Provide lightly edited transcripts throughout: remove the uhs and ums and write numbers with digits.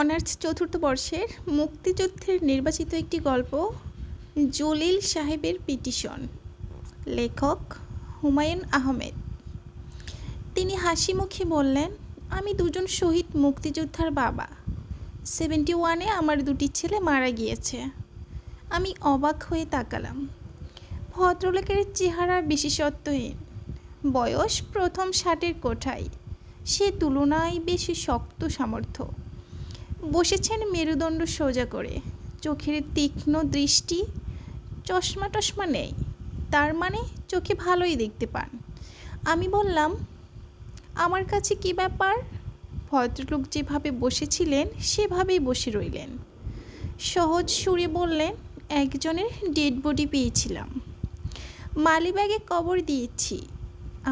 Honours চতুর্থ বর্ষের মুক্তিযুদ্ধের নির্বাচিত একটি গল্প জলিল সাহেবের পিটিশন। লেখক হুমায়ুন আহমেদ। তিনি হাসি মুখে বললেন, আমি দুজন শহীদ মুক্তিযোদ্ধার বাবা। 71-এ আমার দুটি ছেলে মারা গিয়েছে। আমি অবাক হয়ে তাকালাম। ভদ্রলোকের চেহারা বিশেষত্বহীন, বয়স প্রথম 60-এর কোঠায়, সে তুলনায় বেশি শক্ত সামর্থ্য। বসেছেন মেরুদণ্ড সোজা করে, চোখের তীক্ষ্ণ দৃষ্টি, চশমা টশমা নেই, তার মানে চোখে ভালোই দেখতে পান। আমি বললাম, আমার কাছে কী ব্যাপার? ভদ্রলোক যেভাবে বসেছিলেন সেভাবেই বসে রইলেন। সহজ সুরে বললেন, একজনের ডেড বডি পেয়েছিলাম, মালিবাগে কবর দিয়েছি।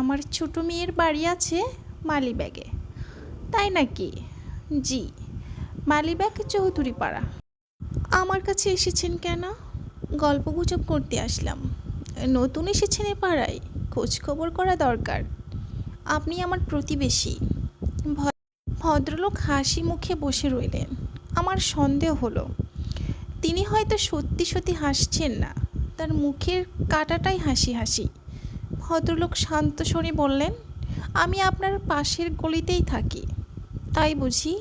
আমার ছোট মেয়ের বাড়ি আছে মালিবাগে। তাই নাকি? জি, মালিবাগ চৌধুরীপাড়া। আমার কাছে এসেছেন কেন? গল্পগুজব করতে আসলাম। নতুন এসেছেন এ পাড়ায়, খোঁজখবর করা দরকার। আপনি আমার প্রতিবেশী। ভদ্রলোক হাসি মুখে বসে রইলেন। আমার সন্দেহ হলো তিনি হয়তো সত্যি সত্যি হাসছেন না, তার মুখের কাটাটাই হাসি হাসি। ভদ্রলোক শান্ত স্বরে বললেন, আমি আপনার পাশের গলিতেই থাকি। তাই বুঝি?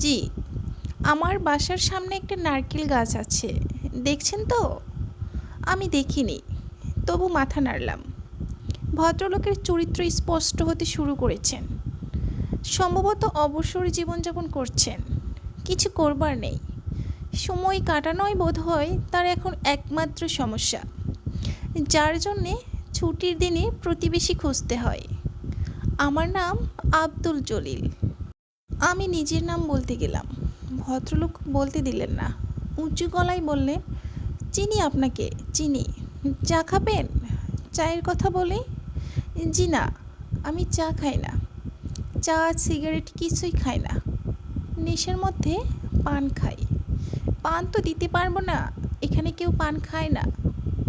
জি, আমার বাসার সামনে একটা নারকেল গাছ আছে, দেখছেন তো? আমি দেখিনি, তবু মাথা নাড়লাম। ভদ্রলোকের চরিত্র স্পষ্ট হতে শুরু করেছেন। সম্ভবত অবসর জীবনযাপন করছেন, কিছু করবার নেই। সময় কাটানোই বোধ হয় তার এখন একমাত্র সমস্যা, যার জন্যে ছুটির দিনে প্রতিবেশী খুঁজতে হয়। আমার নাম আব্দুল জলিল। আমি নিজের নাম বলতে গেলাম, ভদ্রলোক বলতে দিলেন না। উঁচু গলায় বললেন, চিনি আপনাকে, চিনি। চা খাবেন? চায়ের কথা বলি। জি না, আমি চা খাই না, চা সিগারেট কিছুই খাই না। নেশার মধ্যে পান খাই। পান তো দিতে পারবো না, এখানে কেউ পান খায় না।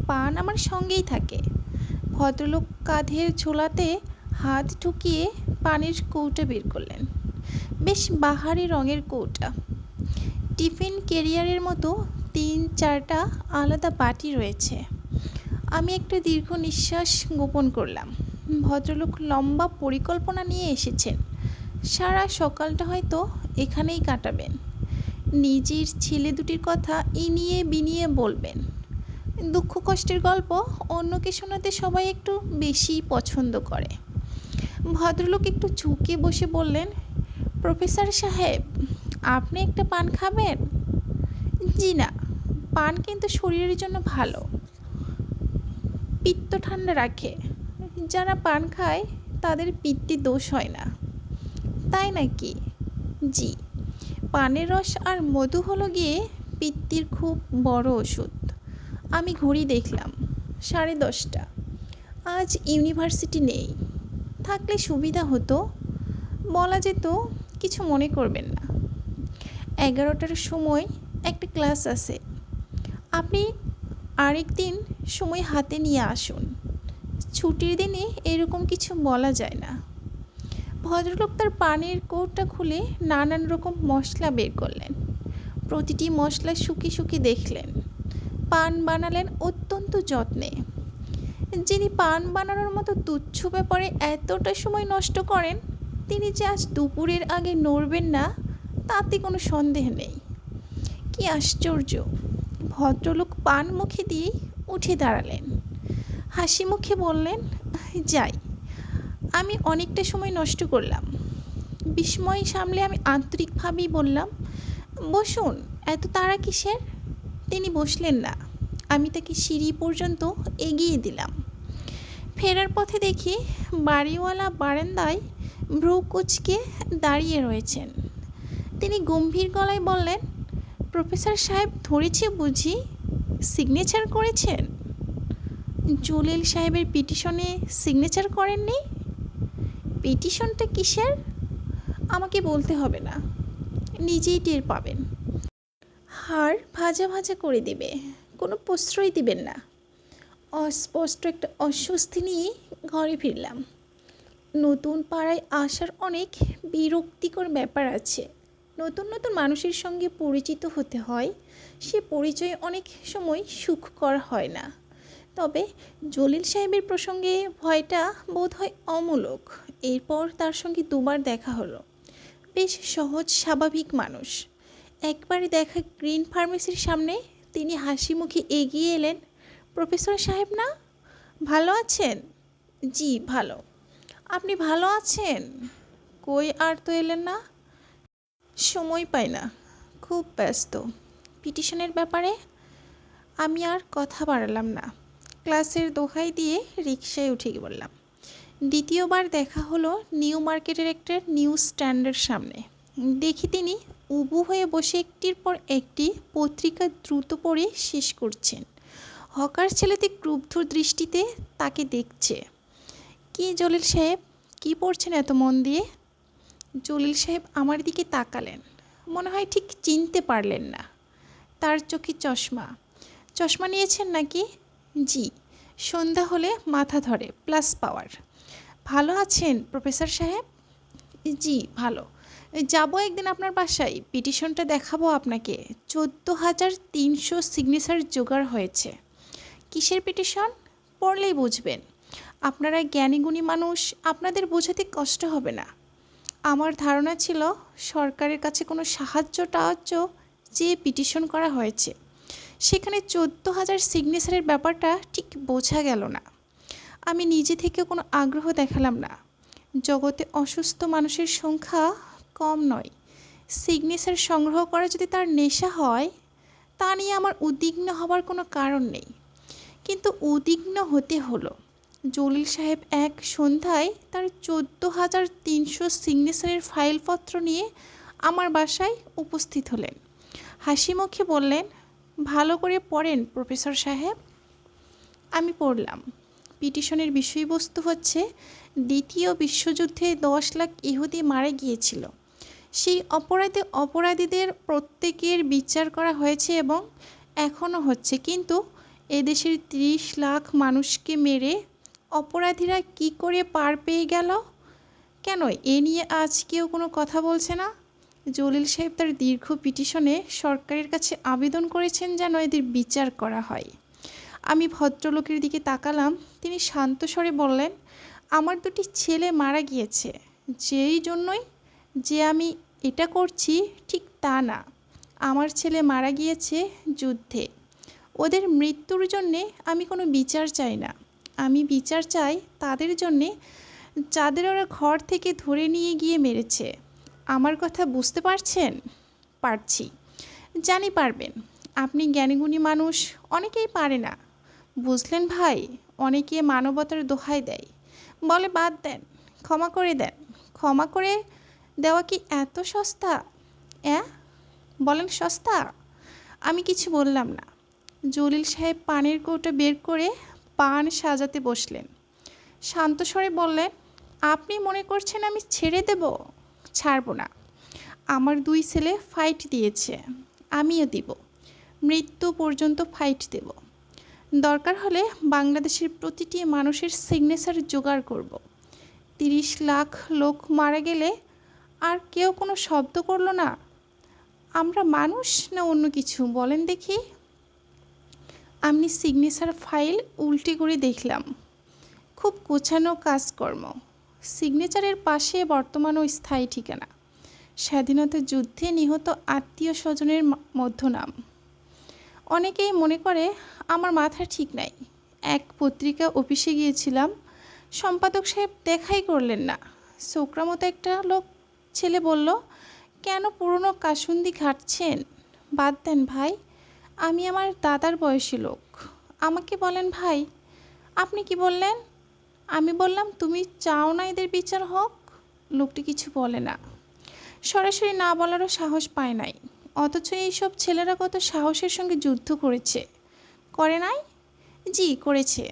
পান আমার সঙ্গেই থাকে। ভদ্রলোক কাঁধের ঝোলাতে হাত ঢুকিয়ে পানির কৌটা বের করলেন। বেশ বাহারি রঙের কৌটা। টিফিন ক্যারিয়ারের মতো 3-4টা আলাদা বাটি রয়েছে। আমি একটা দীর্ঘ নিঃশ্বাস গোপন করলাম। ভদ্রলোক লম্বা পরিকল্পনা নিয়ে এসেছেন। সারা সকালটা হয়তো এখানেই কাটাবেন। নিজের ছেলে দুটির কথা ইনিয়ে বিনিয়ে বলবেন। দুঃখ কষ্টের গল্প অন্যকে শোনাতে সবাই একটু বেশি পছন্দ করে। ভদ্রলোক একটু ঝুঁকে বসে বললেন, প্রফেসর সাহেব, আপনি একটা পান খাবেন? জি না, পান কিন্তু শরীরের জন্য ভালো, পিত্ত ঠান্ডা রাখে। যারা পান খায় তাদের পিত্তে দোষ হয় না। তাই নাকি? জি, পানের রস আর মধু হলো গিয়ে পিত্তির খুব বড় ওষুধ। আমি ঘড়ি দেখলাম, 10:30। আজ ইউনিভার্সিটি নেই, থাকলে সুবিধা হতো। বলা যেত, কিছু মনে করবেন না। 11টার সময় একটা ক্লাস আছে, আপনি আরেক দিন সময় হাতে নিয়ে আসুন। ছুটির দিনে এরকম কিছু বলা যায় না। ভদ্রলোক তার পানের কৌটা খুলে নানান রকম মশলা বের করলেন। প্রতিটি মশলা শুকিয়ে শুকিয়ে দেখলেন। পান বানালেন অত্যন্ত যত্নে। যিনি পান বানানোর মতো তুচ্ছ ব্যাপারে এতটা সময় নষ্ট করেন, তিনি যে আজ দুপুরের আগে নড়বেন না তাতে কোনো সন্দেহ নেই। কি আশ্চর্য! ভদ্রলোক পান মুখে দিয়ে উঠে দাঁড়ালেন, হাসি মুখে বললেন, যাই, আমি অনেকটা সময় নষ্ট করলাম। বিস্ময় সামলে আমি আন্তরিকভাবেই বললাম, বসুন, এত তাড়া কিসের? তিনি বসলেন না। আমি তাকে সিঁড়ি পর্যন্ত এগিয়ে দিলাম। ফেরার পথে দেখি বাড়িওয়ালা বারান্দায় ভ্রু কুঁচকে দাঁড়িয়ে রয়েছেন। তিনি গম্ভীর গলায় বললেন, প্রফেসর সাহেব ধরেছে বুঝি? সিগনেচার করেছেন? জলিল সাহেবের পিটিশনে সিগনেচার করেননি? পিটিশনটা কিসের? আমাকে বলতে হবে না, নিজেই টের পাবেন। হাড় ভাজা ভাজা করে দেবে, কোনো প্রশ্রয় দিবেন না। অস্পষ্ট একটা অস্বস্তি নিয়ে ঘরে ফিরলাম। নতুন পাড়ায় আসার অনেক বিরক্তিকর ব্যাপার আছে, নতুন নতুন মানুষের সঙ্গে পরিচিত হতে হয়, সে পরিচয় অনেক সময় সুখকর হয় না। তবে জলিল সাহেবের প্রসঙ্গে ভয়টা বোধ হয় অমূলক। এরপর তার সঙ্গে দুবার দেখা হলো। বেশ সহজ স্বাভাবিক মানুষ। একবারে দেখা গ্রিন ফার্মেসির সামনে তিনি হাসি মুখে এগিয়ে এলেন। প্রফেসর সাহেব না, ভালো আছেন? জি ভালো। আপনি ভালো আছেন? কই আর তো এলেন না। সময় পাই না, খুব ব্যস্ত। পিটিশনের ব্যাপারে আমি আর কথা বাড়ালাম না। ক্লাসের দোহাই দিয়ে রিকশায় উঠে বললাম। দ্বিতীয়বার দেখা হলো নিউ মার্কেটের একটা নিউজ স্ট্যান্ডের সামনে। দেখি তিনি উবু হয়ে বসে একটির পর একটি পত্রিকা দ্রুত পড়ে শেষ করছেন। হকার ছেলেটি ক্রুদ্ধ দৃষ্টিতে তাকে দেখছে। কি জলিল সাহেব, কি পড়ছেন এত মন দিয়ে? জলিল সাহেব আমার দিকে তাকালেন। মনে হয় ঠিক চিনতে পারলেন না। তার চোখে চশমা। চশমা নিয়েছেন নাকি? জি, সন্ধ্যা হলে মাথা ধরে, প্লাস পাওয়ার। ভালো আছেন প্রফেসর সাহেব? জি ভালো। যাব একদিন আপনার বাসায়, পিটিশনটা দেখাবো আপনাকে। 14,300 সিগনেচার জোগাড় হয়েছে। কিসের পিটিশন? পড়লেই বুঝবেন। আপনারা জ্ঞানীগুণী মানুষ, আপনাদের বোঝাতে কষ্ট হবে না। আমার ধারণা ছিল সরকারের কাছে কোনো সাহায্য চেয়ে পিটিশন করা হয়েছে। সেখানে 14,000 সিগনেচারের ব্যাপারটা ঠিক বোঝা গেল না। আমি নিজে থেকে কোনো আগ্রহ দেখালাম না। জগতে অসুস্থ মানুষের সংখ্যা কম নয়। সিগনেচার সংগ্রহ করা যদি তার নেশা হয়, তা নিয়ে আমার উদ্বিগ্ন হবার কোনো কারণ নেই। কিন্তু উদ্বিগ্ন হতে হলো। জলিল সাহেব এক সন্ধ্যায় তার 14,300 সিগনেচারের ফাইলপত্র নিয়ে আমার বাসায় উপস্থিত হলেন। হাসি মুখে বললেন, ভালো করে পড়েন প্রফেসর সাহেব। আমি পড়লাম। পিটিশনের বিষয়বস্তু হচ্ছে, দ্বিতীয় বিশ্বযুদ্ধে 10 লাখ ইহুদি মারা গিয়েছিল। সেই অপরাধীদের প্রত্যেকের বিচার করা হয়েছে এবং এখনও হচ্ছে। কিন্তু এদেশের 30 লাখ মানুষকে মেরে অপরাধীরা কি করে পার পেয়ে গেল? কেন এ নিয়ে আজ কেউ কোনো কথা বলছে না? জলিল সাহেব তার দীর্ঘ পিটিশনে সরকারের কাছে আবেদন করেছেন যেন এদের বিচার করা হয়। আমি ভদ্রলোকের দিকে তাকালাম। তিনি শান্ত স্বরে বললেন, আমার 2টি ছেলে মারা গিয়েছে। যেই জন্যই যে আমি এটা করছি ঠিক তা না। আমার ছেলে মারা গিয়েছে যুদ্ধে। ওদের মৃত্যুর জন্যে আমি কোনো বিচার চাই না। আমি বিচার চাই তাদের জন্যে যাদের ওরা ঘর থেকে ধরে নিয়ে গিয়ে মেরেছে। আমার কথা বুঝতে পারছেন? পারছি। জানি পারবেন। আপনি জ্ঞানীগুণী মানুষ, অনেকেই পারে না। বুঝলেন ভাই, অনেকে মানবতার দোহাই দেয়, বলে বাদ দেন, ক্ষমা করে দেন। ক্ষমা করে দেওয়া কি এত সস্তা? বলেন সস্তা? আমি কিছু বললাম না। জলিল সাহেব পানের কৌটা বের করে পান সাজাতে বসলেন। শান্ত স্বরে বললেন, আপনি মনে করছেন আমি ছেড়ে দেব? ছাড়ব না। আমার 2 ছেলে ফাইট দিয়েছে, আমিও দিব। মৃত্যু পর্যন্ত ফাইট দেব। দরকার হলে বাংলাদেশের প্রতিটি মানুষের সিগনেচার জোগাড় করব। 30 লাখ লোক মারা গেলে আর কেউ কোনো শব্দ করলো না। আমরা মানুষ না অন্য কিছু বলেন দেখি? আমি সিগনেচার ফাইল উল্টে করে দেখলাম। খুব গোছানো কাজকর্ম। সিগনেচারের পাশে বর্তমান ও স্থায়ী ঠিকানা, স্বাধীনতা যুদ্ধে নিহত আত্মীয় স্বজনের মধ্যনাম। অনেকেই মনে করে আমার মাথা ঠিক নাই। এক পত্রিকা অফিসে গিয়েছিলাম, সম্পাদক সাহেব দেখাই করলেন না। ছোকরা মতো একটা ছেলে বলল, কেন পুরনো কাসুন্দি ঘাটছেন? বাদ দেন ভাই, আমি আমার দাদার বয়সী লোক। আমাকে বলেন ভাই। আপনি কি বললেন? আমি বললাম, তুমি চাও না এদের বিচার হোক? লোকটি কিছু বলে না। সরাসরি না বলারও সাহস পায় নাই। অথচ এইসব ছেলেরা কত সাহসের সঙ্গে যুদ্ধ করেছে। করে নাই? জি করেছে।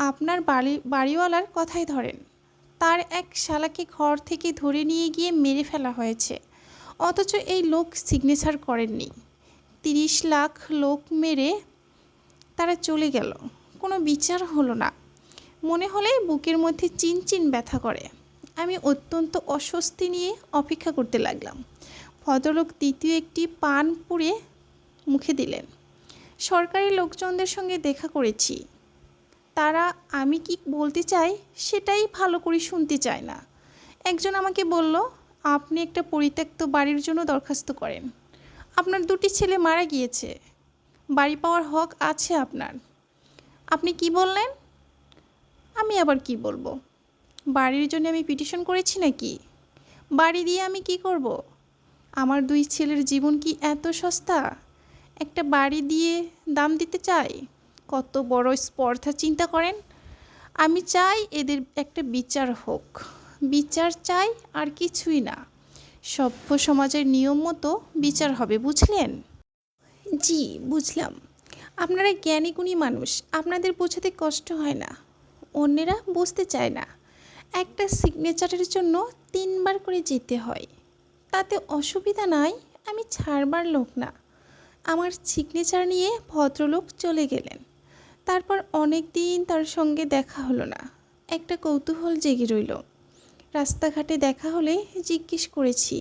আপনার বাড়িওয়ালার কথাই ধরেন। তার এক শালাকে ঘর থেকে ধরে নিয়ে গিয়ে মেরে ফেলা হয়েছে। অথচ এই লোক সিগনেচার করেননি। 30 লাখ লোক মেরে তারা চলে গেল, কোনো বিচার হলো না। মনে হলেই বুকের মধ্যে চিনচিন ব্যথা করে। আমি অত্যন্ত অস্বস্তি নিয়ে অপেক্ষা করতে লাগলাম। ভদ্রলোক দ্বিতীয় একটি পান পুড়ে মুখে দিলেন। সরকারি লোকজনদের সঙ্গে দেখা করেছি, তারা আমি কি বলতে চাই সেটাই ভালো করে শুনতে চায় না। একজন আমাকে বলল, আপনি একটা পরিত্যক্ত বাড়ির জন্য দরখাস্ত করেন। আপনার দুটি ছেলে মারা গিয়েছে, বাড়ি পাওয়ার হক আছে আপনার। আপনি কি বললেন? আমি আবার কি বলবো? বাড়ির জন্য আমি পিটিশন করেছি নাকি? বাড়ি দিয়ে আমি কি করব? আমার দুই ছেলের জীবন কি এত সস্তা? একটা বাড়ি দিয়ে দাম দিতে চাই? কত বড় স্পর্ধা চিন্তা করেন। আমি চাই এদের একটা বিচার হোক। বিচার চাই, আর কিছুই না। সভ্য সমাজের নিয়ম মতো বিচার হবে, বুঝলেন? জি, বুঝলাম। আপনারা জ্ঞানী গুণী মানুষ, আপনাদের বোঝাতে কষ্ট হয় না। অন্যেরা বুঝতে চায় না। একটা সিগনেচারের জন্য 3বার করে যেতে হয়। তাতে অসুবিধা নাই, আমি ছাড়বার লোক না। আমার সিগনেচার নিয়ে ভদ্রলোক চলে গেলেন। তারপর অনেক দিন তার সঙ্গে দেখা হলো না। একটা কৌতূহল জেগে রইল। রাস্তাঘাটে দেখা হলে জিজ্ঞেস করেছি,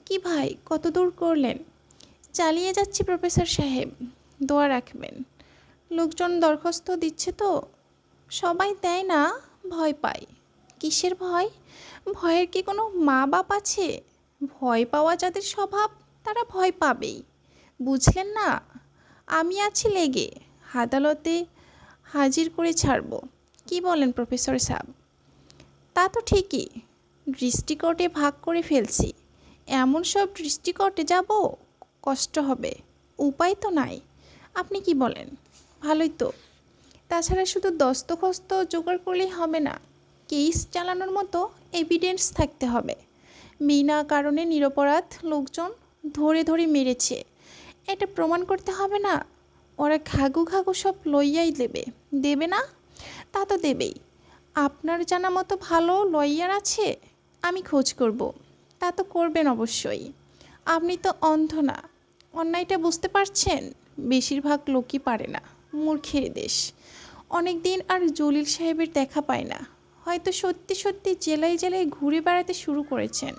কি ভাই, কত দূর করলেন? চালিয়ে যাচ্ছি প্রফেসর সাহেব, দোয়া রাখবেন। লোকজন দরখাস্ত দিচ্ছে তো। সবাই দেয় না, ভয় পায়। কিসের ভয়? ভয়ের কি কোনো মা বাপ আছে? ভয় পাওয়া যাদের স্বভাব, তারা ভয় পাবেই, বুঝলেন না? আমি আছি লেগে, আদালতে হাজির করে ছাড়ব। কি বলেন প্রফেসর সাহেব? তা তো ঠিকই, দৃষ্টিকোটে ভাগ করে ফেলছি। এমন সব দৃষ্টিকোটে যাব, কষ্ট হবে। উপায় তো নাই। আপনি কি বলেন? ভালোই তো। তাছাড়া শুধু দস্তখস্ত জোগাড় করলেই হবে না, কেস চালানোর মতো এভিডেন্স থাকতে হবে। বিনা কারণে নিরপরাধ লোকজন ধরে ধরে মেরেছে, এটা প্রমাণ করতে হবে না? ওরা ঘাঘু ঘাঘু সব লইয়াই দেবে না? তা তো দেবেই। আপনার জানা মতো ভালো লয়ার আছে? আমি খোঁজ করব। তা তো করবেন অবশ্যই। আপনি তো অন্ধ না, অন্যায়টা বুঝতে পারছেন। বেশিরভাগ লোকই পারে না, মূর্খের দেশ। অনেক দিন আর জলিল সাহেবের দেখা পায় না। হয়তো সত্যি সত্যি জেলায় জেলায় ঘুরে বেড়াতে শুরু করেছেন।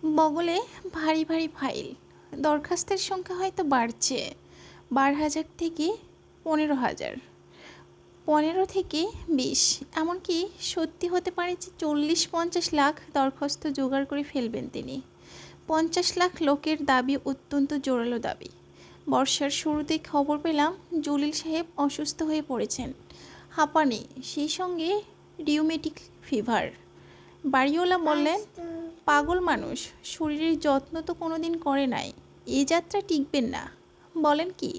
বগলে ভারী ভারী ফাইল। দরখাস্তের সংখ্যা হয়তো বাড়ছে, 12,000 থেকে 15,000, 15 থেকে 20, এমনকি সত্যি হতে পারে যে 40-50 লাখ দরখাস্ত জোগাড় করে ফেলবেন তিনি। 50 লাখ লোকের দাবি অত্যন্ত জোরালো দাবি। বর্ষার শুরুতে খবর পেলাম জলিল সাহেব অসুস্থ হয়ে পড়েছেন। হাঁপানি, সেই সঙ্গে রিউমেটিক ফিভার। বাড়িওয়ালা বললেন, পাগল মানুষ, শরীরের যত্ন তো কোনোদিন করে নাই, এ যাত্রা টিকবেন না। বলেন কি?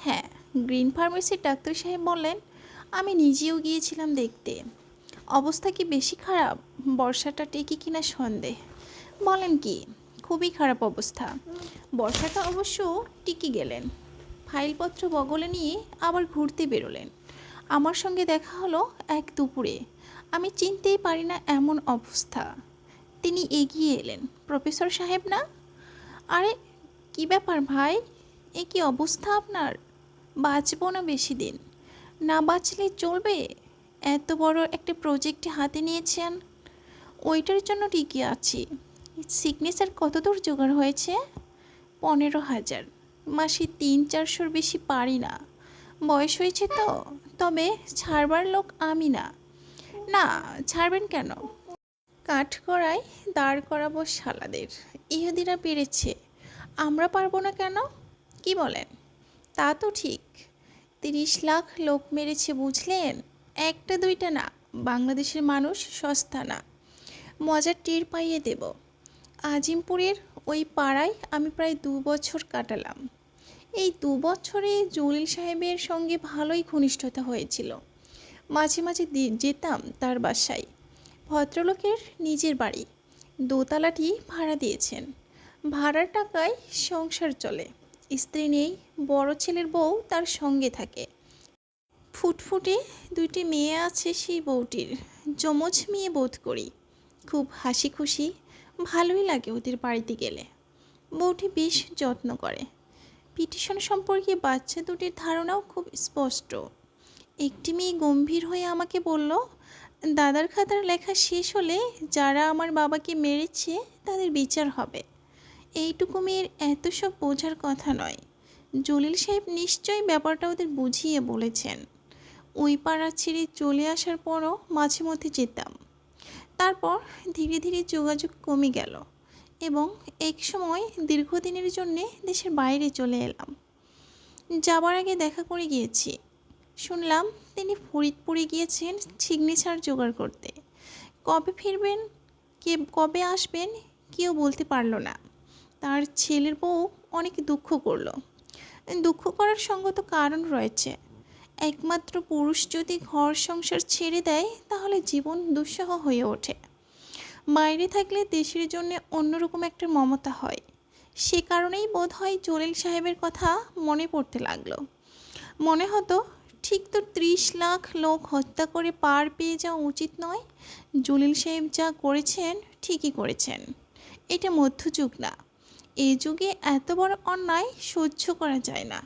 হ্যাঁ। গ্রিন ফার্মেসির ডাক্তার সাহেব বললেন। আমি নিজেও গিয়েছিলাম দেখতে। অবস্থা কি বেশি খারাপ? বর্ষাটা টেকে কিনা সন্দেহ। বলেন কি? খুবই খারাপ অবস্থা। বর্ষাটা অবশ্য টিকে গেলেন। ফাইলপত্র বগলে নিয়ে আবার ঘুরতে বেরোলেন। আমার সঙ্গে দেখা হলো এক দুপুরে। আমি চিনতেই পারি না এমন অবস্থা। তিনি এগিয়ে এলেন। প্রফেসর সাহেব না? আরে, কি ব্যাপার ভাই, এ কি অবস্থা আপনার? বাঁচব না বেশি দিন। না বাঁচলে চলবে? এত বড় একটা প্রজেক্টে হাতে নিয়েছেন। ওইটার জন্য টিকে আছি। সিগনেচার কত দূর জোগাড় হয়েছে? 15,000। মাসে 300-400 বেশি পারি না। বয়স হয়েছে তো। তবে ছাড়বার লোক আমি না। না, ছাড়বেন কেন? কাঠগড়ায় দাঁড় করাবো শালাদের। ইহুদিরা পেরেছে, আমরা পারবো না কেন? কি বলেন? তা তো ঠিক। 30 লাখ লোক মেরেছে, বুঝলেন? একটা দুইটা না। বাংলাদেশের মানুষ সস্তা না। মজার টের পাইয়ে দেব। আজিমপুরের ওই পাড়ায় আমি প্রায় 2 বছর কাটালাম। এই 2 বছরে জলিল সাহেবের সঙ্গে ভালোই ঘনিষ্ঠতা হয়েছিল। মাঝে মাঝে যেতাম তার বাসায়। ভদ্রলোকের নিজের বাড়ি, দোতলাটি ভাড়া দিয়েছেন। ভাড়ার টাকায় সংসার চলে। স্ত্রী নেই, বড় ছেলের বউ তার সঙ্গে থাকে। ফুটফুটে 2টি মেয়ে আছে সেই বউটির, যমজ মেয়ে বোধ করি। খুব হাসি খুশি, ভালোই লাগে ওদের বাড়িতে গেলে। বউটি বেশ যত্ন করে। পিটিশন সম্পর্কে বাচ্চা দুটির ধারণাও খুব স্পষ্ট। একটি মেয়ে গম্ভীর হয়ে আমাকে বলল, দাদার খাতার লেখা শেষ হলে যারা আমার বাবাকে মেরেছে তাদের বিচার হবে। এইটুকু মেয়ের এত সব বোঝার কথা নয়। জলিল সাহেব নিশ্চয়ই ব্যাপারটা ওদের বুঝিয়ে বলেছেন। ওই পাড়া ছেড়ে চলে আসার পরও মাঝে মধ্যে যেতাম। তারপর ধীরে ধীরে যোগাযোগ কমে গেল এবং এক সময় দীর্ঘদিনের জন্যে দেশের বাইরে চলে এলাম। যাবার আগে দেখা করে গিয়েছি। শুনলাম তিনি ফরিদপুরে গিয়েছেন সিগনেচার জোগাড় করতে। কবে ফিরবেন, কবে আসবেন কেউ বলতে পারল না। তার ছেলের বউ অনেক দুঃখ করলো। দুঃখ করার সঙ্গত কারণ রয়েছে। একমাত্র পুরুষ যদি ঘর সংসার ছেড়ে দেয় তাহলে জীবন দুঃসহ হয়ে ওঠে। বাইরে থাকলে দেশের জন্য অন্যরকম একটা মমতা হয়। সে কারণেই বোধ হয় জলিল সাহেবের কথা মনে পড়তে লাগলো। মনে হতো ঠিক তো 30 লাখ লোক হত্যা করে পার পেয়ে যাওয়া উচিত নয়। জলিল সাহেব যা করেছেন ঠিকই করেছেন। এটা মধ্যযুগ না। এই যুগে এত বড় অন্যায় সহ্য করা যায় না।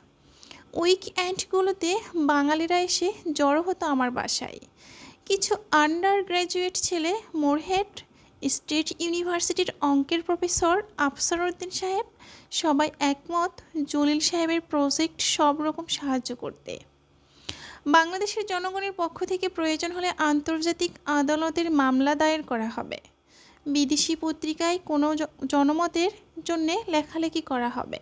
উইকএন্ডগুলোতে বাঙালিরা এসে জড়ো হতো আমার বাসায়। কিছু আন্ডার গ্র্যাজুয়েট ছেলে, মোরহেড স্টেট ইউনিভার্সিটির অঙ্কের প্রফেসর আফসার উদ্দিন সাহেব, সবাই একমত জলিল সাহেবের প্রজেক্ট সব রকম সাহায্য করতে। বাংলাদেশের জনগণের পক্ষ থেকে প্রয়োজন হলে আন্তর্জাতিক আদালতের মামলা দায়ের করা হবে। বিদেশি পত্রিকায় কোনো জনমতের জন্যে লেখালেখি করা হবে।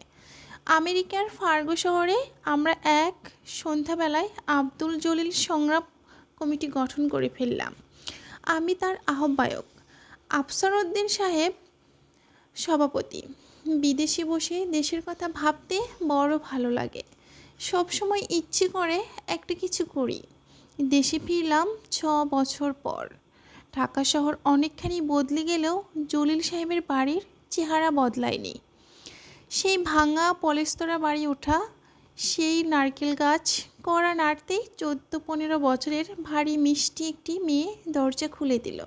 আমেরিকার ফার্গো শহরে আমরা এক সন্ধ্যাবেলায় আব্দুল জলিল সংগ্রাম কমিটি গঠন করে ফেললাম। আমি তার আহ্বায়ক, আফসার উদ্দিন সাহেব সভাপতি। বিদেশে বসে দেশের কথা ভাবতে বড় ভালো লাগে। সব সময় ইচ্ছে করে একটা কিছু করি। দেশে ফিরলাম 6 বছর পর। ঢাকা শহর অনেকখানি বদলে গেলেও জলিল সাহেবের বাড়ির চেহারা বদলায়নি। সেই ভাঙা পলেস্তরা বাড়ি ওঠা, সেই নারকেল গাছ কড়া নাড়তেই 14-15 বছরের ভারী মিষ্টি একটি মেয়ে দরজা খুলে দিল।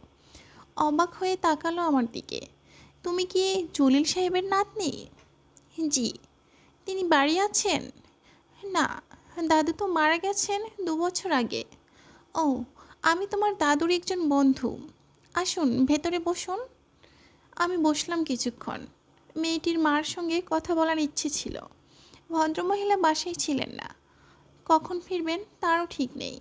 অবাক হয়ে তাকালো আমার দিকে। তুমি কি জলিল সাহেবের নাতনি? জি। তিনি বাড়ি আছেন? না, দাদু তো মারা গেছেন 2 বছর আগে। ও, আমি তোমার দাদুর একজন বন্ধু। আসুন ভেতরে বসুন। আমি বসলাম কিছুক্ষণ। মেয়েটির মার সঙ্গে কথা বলার ইচ্ছে ছিল। ভদ্রমহিলা বাসায় ছিলেন না। কখন ফিরবেন তারও ঠিক নেই।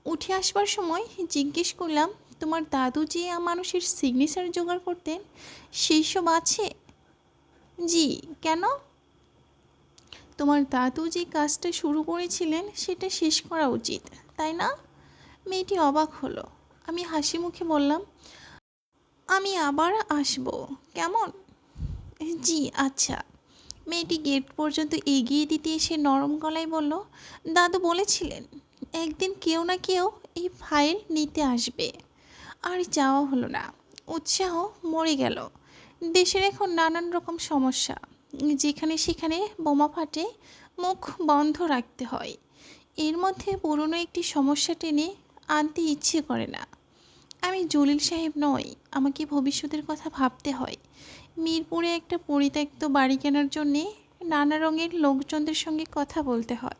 উঠে আসবার সময় জিজ্ঞেস করলাম, তোমার দাদু যে মানুষের সিগনেচার জোগাড় করতেন সেই সব আছে? জি। কেন? তোমার দাদু যে কাজটা শুরু করেছিলেন সেটা শেষ করা উচিত, তাই না? মেয়েটি অবাক হলো। আমি হাসি মুখে বললাম, আমি আবার আসবো, কেমন? জি আচ্ছা। মেয়েটি গেট পর্যন্ত এগিয়ে দিতে এসে নরম গলায় বলল, দাদু বলেছিলেন একদিন কেউ না কেউ এই ফাইল নিতে আসবে। আর যাওয়া হলো না। উৎসাহ মরে গেল। দেশের এখন নানান রকম সমস্যা। যেখানে সেখানে বোমা ফাটে, মুখ বন্ধ রাখতে হয়। এর মধ্যে পুরনো একটি সমস্যা টেনে আনতে ইচ্ছে করে না। আমি জলিল সাহেব নই, আমাকে ভবিষ্যতের কথা ভাবতে হয়। মিরপুরে একটা পরিত্যক্ত বাড়ি কেনার জন্যে নানা রঙের লোকজনদের সঙ্গে কথা বলতে হয়।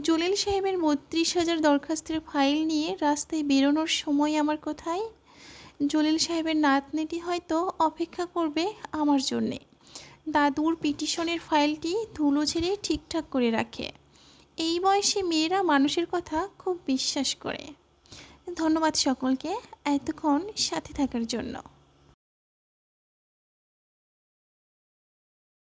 জলিল সাহেবের 32,000 দরখাস্তের ফাইল নিয়ে রাস্তায় বেরোনোর সময় আমার কোথায়? জলিল সাহেবের নাতনিটি হয়তো অপেক্ষা করবে আমার জন্যে। দাদুর পিটিশনের ফাইলটি ধুলো ঝেড়ে ঠিকঠাক করে রাখে। এই বয়সে মেয়েরা মানুষের কথা খুব বিশ্বাস করে। ধন্যবাদ সকলকে এতক্ষণ সাথে থাকার জন্য।